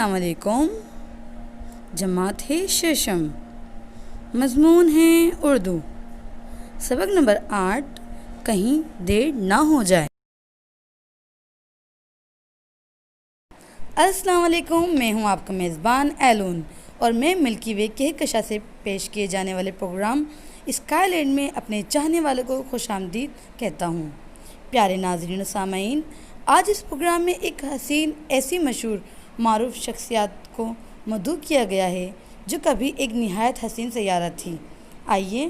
السلام علیکم. جماعت ہے ششم، مضمون ہے اردو، سبق نمبر 8. کہیں دیر نہ ہو جائے. السلام علیکم، میں ہوں آپ کا میزبان ایلون، اور میں ملکی وے کہکشاں سے پیش کیے جانے والے پروگرام اسکائی لینڈ میں اپنے چاہنے والوں کو خوش آمدید کہتا ہوں. پیارے ناظرین و سامعین، آج اس پروگرام میں ایک حسین ایسی مشہور معروف شخصیات کو مدعو کیا گیا ہے جو کبھی ایک نہایت حسین سیارہ تھی. آئیے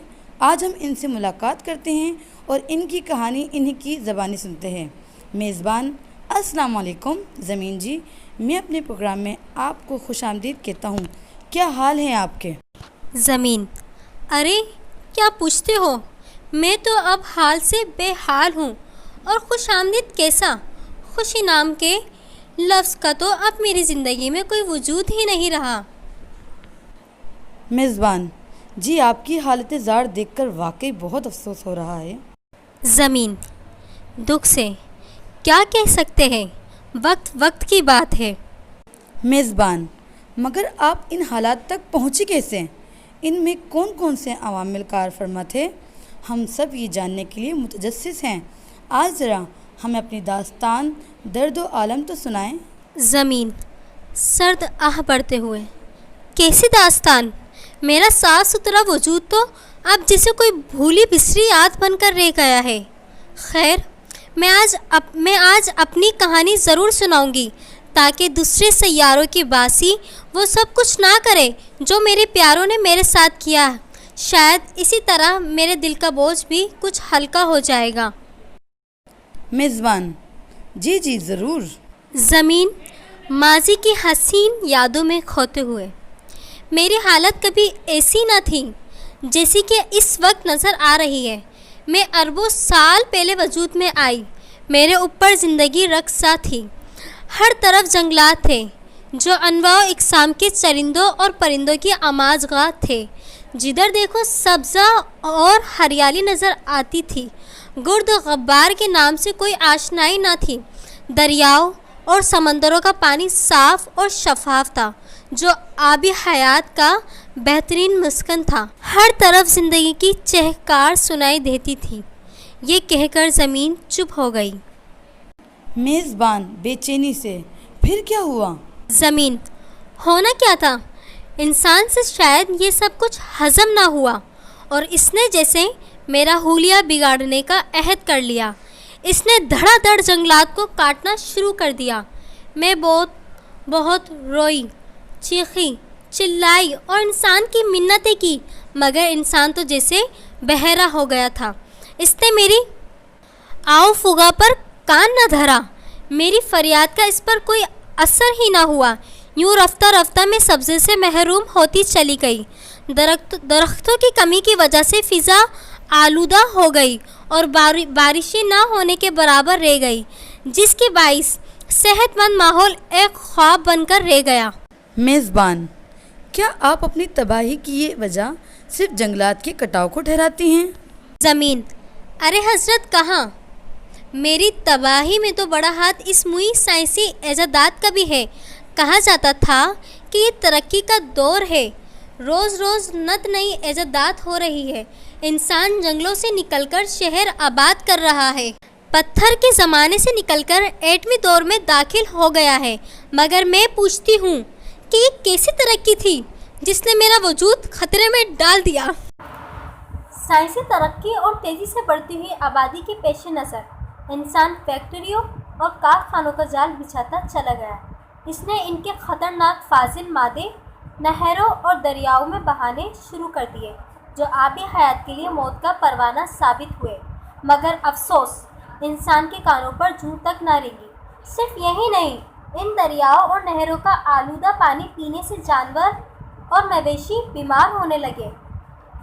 آج ہم ان سے ملاقات کرتے ہیں اور ان کی کہانی انہی کی زبانی سنتے ہیں. میزبان: السلام علیکم. زمین جی، میں اپنے پروگرام میں آپ کو خوش آمدید کہتا ہوں. کیا حال ہیں آپ کے؟ زمین: ارے کیا پوچھتے ہو، میں تو اب حال سے بے حال ہوں. اور خوش آمدید کیسا؟ خوشی نام کے لفظ کا تو اب میری زندگی میں کوئی وجود ہی نہیں رہا. میزبان: جی، آپ کی حالت زار دیکھ کر واقعی بہت افسوس ہو رہا ہے. زمین: دکھ سے کیا کہہ سکتے ہیں، وقت کی بات ہے. میزبان: مگر آپ ان حالات تک پہنچی کیسے؟ ان میں کون کون سے عوامل کار فرما تھے؟ ہم سب یہ جاننے کے لیے متجسس ہیں. آج ذرا ہمیں اپنی داستان درد و عالم تو سنائیں. زمین سرد آہ بڑھتے ہوئے: کیسی داستان؟ میرا صاف ستھرا وجود تو اب جیسے کوئی بھولی بسری یاد بن کر رہ گیا ہے. خیر، میں آج اپنی کہانی ضرور سناؤں گی تاکہ دوسرے سیاروں کی باسی وہ سب کچھ نہ کرے جو میرے پیاروں نے میرے ساتھ کیا. شاید اسی طرح میرے دل کا بوجھ بھی کچھ ہلکا ہو جائے گا. میزبان: جی ضرور. زمین ماضی کی حسین یادوں میں کھوتے ہوئے: میری حالت کبھی ایسی نہ تھی جیسی کہ اس وقت نظر آ رہی ہے. میں اربوں سال پہلے وجود میں آئی. میرے اوپر زندگی رقصہ تھی. ہر طرف جنگلات تھے جو انواع و اقسام کے چرندوں اور پرندوں کی آماجگاہ تھے. جدھر دیکھو سبزہ اور ہریالی نظر آتی تھی. گرد و غبار کے نام سے کوئی آشنائی نہ تھی. دریاؤں اور سمندروں کا پانی صاف اور شفاف تھا جو آبی حیات کا بہترین مسکن تھا. ہر طرف زندگی کی چہکار سنائی دیتی تھی. یہ کہہ کر زمین چپ ہو گئی. میزبان بے چینی سے: پھر کیا ہوا؟ زمین: ہونا کیا تھا، انسان سے شاید یہ سب کچھ ہضم نہ ہوا اور اس نے جیسے میرا حلیہ بگاڑنے کا عہد کر لیا. اس نے دھڑا دھڑ جنگلات کو کاٹنا شروع کر دیا. میں بہت روئی، چیخی، چلائی اور انسان کی منتیں کی، مگر انسان تو جیسے بہرا ہو گیا تھا. اس نے میری آؤ فغا پر کان نہ دھرا. میری فریاد کا اس پر کوئی اثر ہی نہ ہوا. یوں رفتہ رفتہ میں سبزے سے محروم ہوتی چلی گئی. درختوں کی کمی کی وجہ سے فضا آلودہ ہو گئی اور بارشیں نہ ہونے کے برابر رہ گئی، جس کے باعث صحت مند ماحول ایک خواب بن کر رہ گیا. میزبان: کیا آپ اپنی تباہی کی یہ وجہ صرف جنگلات کے کٹاؤ کو ٹھہراتی ہیں؟ زمین: ارے حضرت کہاں، میری تباہی میں تو بڑا ہاتھ اس موئی سائنسی ایجادات کا بھی ہے. کہا جاتا تھا کہ یہ ترقی کا دور ہے، روز روز نت نئی ایجادات ہو رہی ہے. انسان جنگلوں سے نکل کر شہر آباد کر رہا ہے، پتھر کے زمانے سے نکل کر ایٹمی دور میں داخل ہو گیا ہے. مگر میں پوچھتی ہوں کہ یہ کیسی ترقی تھی جس نے میرا وجود خطرے میں ڈال دیا؟ سائنسی ترقی اور تیزی سے بڑھتی ہوئی آبادی کے پیش نظر انسان فیکٹریوں اور کارخانوں کا جال بچھاتا چلا گیا. اس نے ان کے خطرناک فاضل مادے نہروں اور دریاؤں میں بہانے شروع کر دیے جو آبی حیات کے لیے موت کا پروانہ ثابت ہوئے. مگر افسوس، انسان کے کانوں پر جوں تک نہ رنگی. صرف یہی نہیں، ان دریاؤں اور نہروں کا آلودہ پانی پینے سے جانور اور مویشی بیمار ہونے لگے.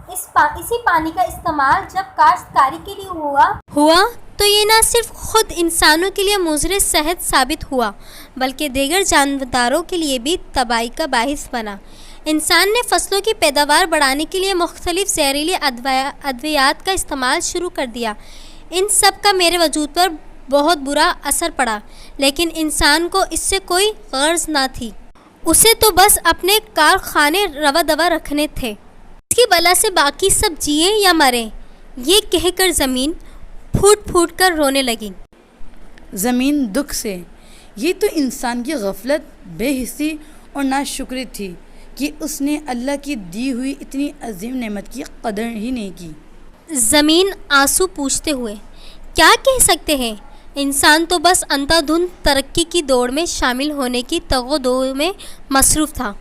اسی پانی کا استعمال جب کاشتکاری کے لیے ہوا تو یہ نہ صرف خود انسانوں کے لیے مضر صحت ثابت ہوا بلکہ دیگر جانداروں کے لیے بھی تباہی کا باعث بنا. انسان نے فصلوں کی پیداوار بڑھانے کے لیے مختلف زہریلی ادویات کا استعمال شروع کر دیا. ان سب کا میرے وجود پر بہت برا اثر پڑا، لیکن انسان کو اس سے کوئی غرض نہ تھی اسے تو بس اپنے کارخانے روا دوا رکھنے تھے، اس کی بلا سے باقی سب جیے یا مرے، یہ کہہ کر زمین پھوٹ پھوٹ کر رونے لگی۔ زمین دکھ سے، یہ تو انسان کی غفلت، بے حسی اور ناشکری تھی کہ اس نے اللہ کی دی ہوئی اتنی عظیم نعمت کی قدر ہی نہیں کی۔ زمین آنسو پوچھتے ہوئے، کیا کہہ سکتے ہیں، انسان تو بس اندھا دھند ترقی کی دوڑ میں شامل ہونے کی تگ و دو میں مصروف تھا۔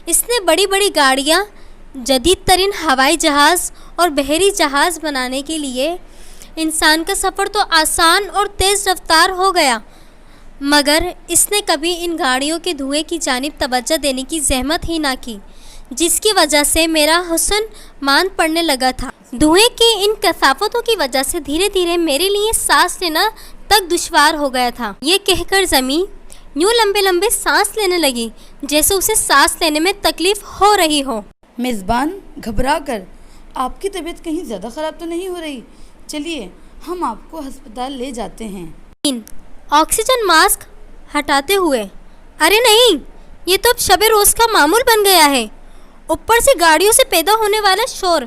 اس نے بڑی بڑی گاڑیاں، جدید ترین ہوائی جہاز اور بحری جہاز بنانے کے لیے انسان کا سفر تو آسان اور تیز رفتار ہو گیا، مگر اس نے کبھی ان گاڑیوں کے دھوئیں کی جانب توجہ دینے کی زحمت ہی نہ کی، جس کی وجہ سے میرا حسن ماند پڑنے لگا تھا۔ دھوئیں کی ان کثافتوں کی وجہ سے دھیرے دھیرے میرے لیے سانس لینا تک دشوار ہو گیا تھا۔ یہ کہہ کر زمین یوں لمبے لمبے سانس لینے لگی جیسے اسے سانس لینے میں تکلیف ہو رہی ہو۔ میزبان گھبرا کر، آپ کی طبیعت کہیں زیادہ خراب تو نہیں ہو رہی؟ چلیے ہم آپ کو ہسپتال لے جاتے ہیں۔ آکسیجن ماسک ہٹاتے ہوئے، ارے نہیں، یہ تو اب شب روز کا معمول بن گیا ہے۔ اوپر سے گاڑیوں سے پیدا ہونے والا شور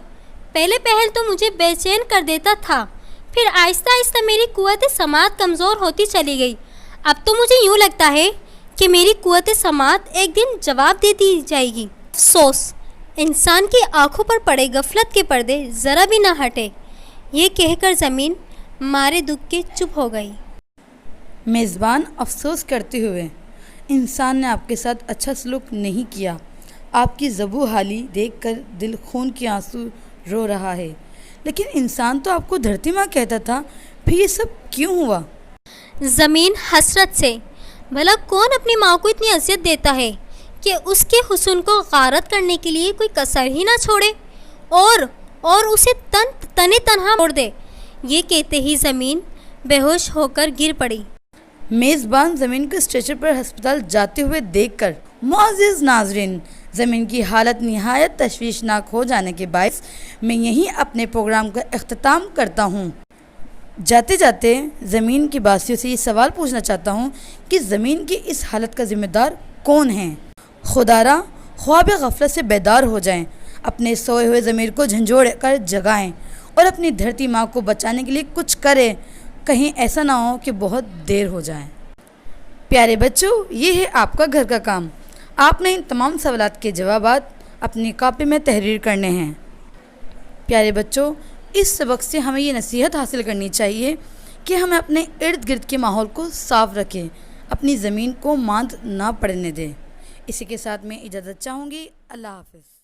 پہلے پہل تو مجھے بے چین کر دیتا تھا، پھر آہستہ آہستہ میری قوت سماعت کمزور ہوتی چلی گئی۔ اب تو مجھے یوں لگتا ہے کہ میری قوت سماعت ایک دن جواب دے دی جائے گی۔ افسوس، انسان کی آنکھوں پر پڑے غفلت کے پردے ذرا بھی نہ ہٹے۔ یہ کہہ کر زمین مارے دکھ کے چپ ہو گئی۔ میزبان افسوس کرتے ہوئے، انسان نے آپ کے ساتھ اچھا سلوک نہیں کیا۔ آپ کی ضبو حالی دیکھ کر دل خون کے آنسو رو رہا ہے، لیکن انسان تو آپ کو دھرتی ماں کہتا تھا، پھر یہ سب کیوں ہوا؟ زمین حسرت سے، بھلا کون اپنی ماں کو اتنی اذیت دیتا ہے کہ اس کے حسن کو غارت کرنے کے لیے کوئی کسر ہی نہ چھوڑے اور اسے تنے تنہا چھوڑ دے۔ یہ کہتے ہی زمین بے ہوش ہو کر گر پڑی۔ میزبان زمین کو اسٹریچر پر ہسپتال جاتے ہوئے دیکھ کر، معزز ناظرین، زمین کی حالت نہایت تشویشناک ہو جانے کے باعث میں یہیں اپنے پروگرام کا اختتام کرتا ہوں۔ جاتے جاتے زمین کی باسیوں سے یہ سوال پوچھنا چاہتا ہوں کہ زمین کی اس حالت کا ذمہ دار کون ہے؟ خدارا خواب غفلت سے بیدار ہو جائیں، اپنے سوئے ہوئے ضمیر کو جھنجھوڑ کر جگائیں اور اپنی دھرتی ماں کو بچانے کے لیے کچھ کریں، کہیں ایسا نہ ہو کہ بہت دیر ہو جائے۔ پیارے بچوں، یہ ہے آپ کا گھر کا کام۔ آپ نے ان تمام سوالات کے جوابات اپنی کاپی میں تحریر کرنے ہیں۔ پیارے بچوں، اس سبق سے ہمیں یہ نصیحت حاصل کرنی چاہیے کہ ہمیں اپنے ارد گرد کے ماحول کو صاف رکھیں، اپنی زمین کو ماند نہ پڑنے دیں۔ اسی کے ساتھ میں اجازت چاہوں گی۔ اللہ حافظ۔